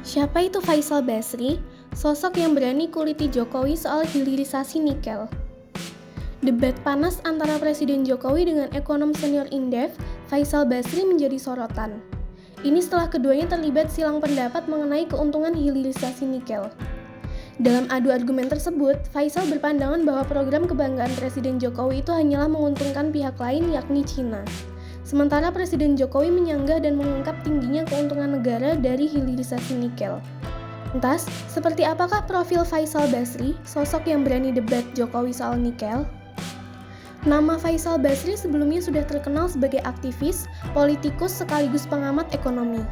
Siapa itu Faisal Basri? Sosok yang berani kuliti Jokowi soal hilirisasi nikel. Debat panas antara Presiden Jokowi dengan ekonom senior Indef, Faisal Basri menjadi sorotan. Ini setelah keduanya terlibat silang pendapat mengenai keuntungan hilirisasi nikel. Dalam adu argumen tersebut, Faisal berpandangan bahwa program kebanggaan Presiden Jokowi itu hanyalah menguntungkan pihak lain yakni Cina. Sementara Presiden Jokowi menyanggah dan mengungkap tingginya keuntungan negara dari hilirisasi nikel. Lantas, seperti apakah profil Faisal Basri, sosok yang berani debat Jokowi soal nikel? Nama Faisal Basri sebelumnya sudah terkenal sebagai aktivis, politikus sekaligus pengamat ekonomi.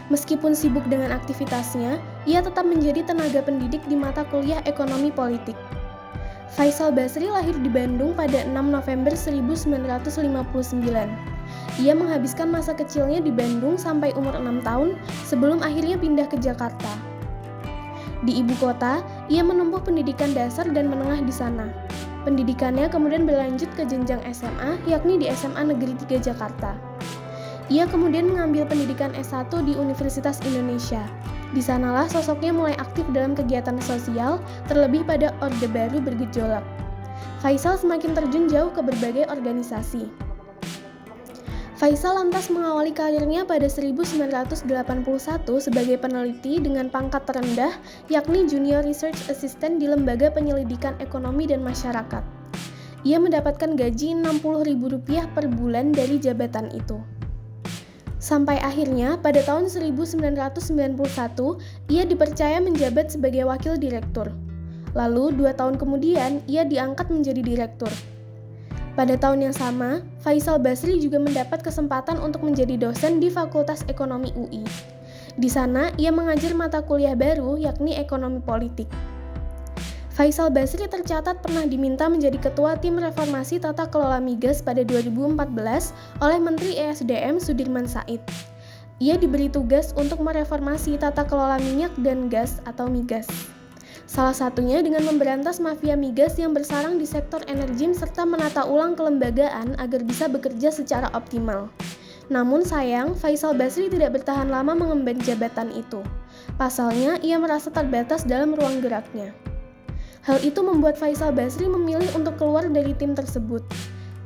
Meskipun sibuk dengan aktivitasnya, ia tetap menjadi tenaga pendidik di mata kuliah ekonomi politik. Faisal Basri lahir di Bandung pada 6 November 1959. Ia menghabiskan masa kecilnya di Bandung sampai umur 6 tahun sebelum akhirnya pindah ke Jakarta. Di ibu kota, ia menempuh pendidikan dasar dan menengah di sana. Pendidikannya kemudian berlanjut ke jenjang SMA, yakni di SMA Negeri 3 Jakarta. Ia kemudian mengambil pendidikan S1 di Universitas Indonesia. Di sanalah sosoknya mulai aktif dalam kegiatan sosial, terlebih pada Orde Baru bergejolak. Faisal semakin terjun jauh ke berbagai organisasi. Faisal lantas mengawali karirnya pada 1981 sebagai peneliti dengan pangkat terendah, yakni Junior Research Assistant di Lembaga Penyelidikan Ekonomi dan Masyarakat. Ia mendapatkan gaji Rp60.000 per bulan dari jabatan itu. Sampai akhirnya, pada tahun 1991, ia dipercaya menjabat sebagai wakil direktur. Lalu, 2 tahun kemudian, ia diangkat menjadi direktur. Pada tahun yang sama, Faisal Basri juga mendapat kesempatan untuk menjadi dosen di Fakultas Ekonomi UI. Di sana, ia mengajar mata kuliah baru, yakni ekonomi politik. Faisal Basri tercatat pernah diminta menjadi ketua tim reformasi tata kelola migas pada 2014 oleh Menteri ESDM Sudirman Said. Ia diberi tugas untuk mereformasi tata kelola minyak dan gas atau migas. Salah satunya dengan memberantas mafia migas yang bersarang di sektor energi serta menata ulang kelembagaan agar bisa bekerja secara optimal. Namun sayang, Faisal Basri tidak bertahan lama mengemban jabatan itu. Pasalnya, ia merasa terbatas dalam ruang geraknya. Hal itu membuat Faisal Basri memilih untuk keluar dari tim tersebut.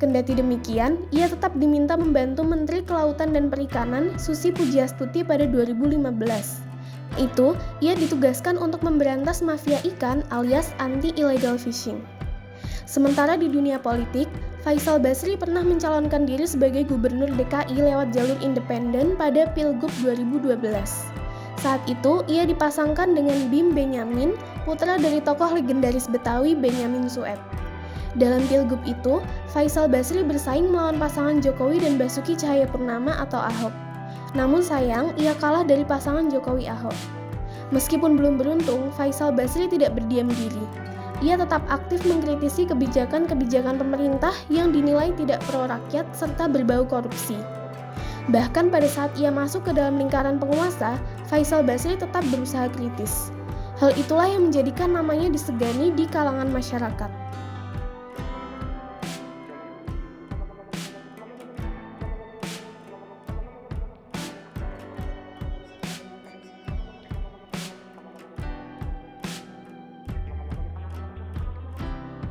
Kendati demikian, ia tetap diminta membantu Menteri Kelautan dan Perikanan Susi Pujiastuti pada 2015. Itu, ia ditugaskan untuk memberantas mafia ikan alias anti-illegal fishing. Sementara di dunia politik, Faisal Basri pernah mencalonkan diri sebagai gubernur DKI lewat jalur independen pada Pilgub 2012. Saat itu, ia dipasangkan dengan Bim Benyamin, putra dari tokoh legendaris Betawi Benyamin Sueb. Dalam Pilgub itu, Faisal Basri bersaing melawan pasangan Jokowi dan Basuki Cahayapurnama atau Ahok. Namun sayang, ia kalah dari pasangan Jokowi-Ahok. Meskipun belum beruntung, Faisal Basri tidak berdiam diri. Ia tetap aktif mengkritisi kebijakan-kebijakan pemerintah yang dinilai tidak pro rakyat serta berbau korupsi. Bahkan pada saat ia masuk ke dalam lingkaran penguasa, Faisal Basri tetap berusaha kritis. Hal itulah yang menjadikan namanya disegani di kalangan masyarakat.